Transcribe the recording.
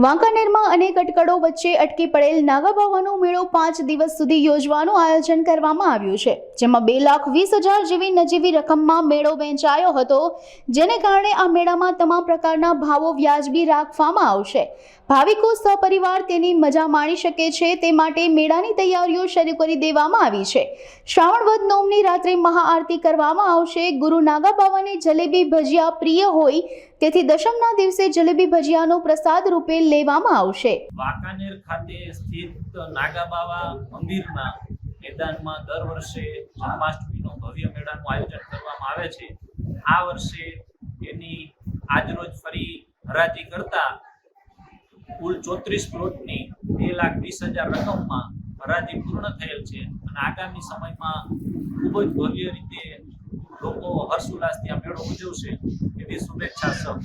વાંકાનેરમાં અનેક અટકળો વચ્ચે અટકી પડેલ નાગાબાવાનો મેળો 5 દિવસ સુધી યોજવાનું આયોજન કરવામાં આવ્યું છે, જેમાં 2,20,000 જેવી નજીવી રકમમાં મેળો વહેંચાયો હતો, જેને કારણે આ મેળામાં તમામ પ્રકારના ભાવો વ્યાજબી રાખવામાં આવશે. ભાવિકો સપરિવાર તેની મજા માણી શકે છે તે માટે મેળાની તૈયારીઓ શરૂ કરી દેવામાં આવી છે. શ્રાવણ વદ નોમની રાત્રે મહાઆરતી કરવામાં આવશે. ગુરુ નાગાબાવાને જલેબી ભજીયા પ્રિય હોય તેથી દશમના દિવસે જલેબી ભજીયાનો પ્રસાદ રૂપે લેવામાં આવશે. વાંકાનેર ખાતે સ્થિત નાગાબાવા મંદિરના મેદાનમાં દર વર્ષે જન્માષ્ટમીનો ભવ્ય મેળાનું આયોજન કરવામાં આવે છે. આ વર્ષે એની આજરોજ ફરી હરાજી કરતા કુલ 34 પ્લોટની 2,20,000 રકમમાં હરાજી પૂર્ણ થયેલ છે અને આગામી સમયમાં ખૂબ જ ભવ્ય રીતે લોકો હર્ષોલ્લાસથી આ મેળો ઉજવશે એવી શુભેચ્છા સૌ.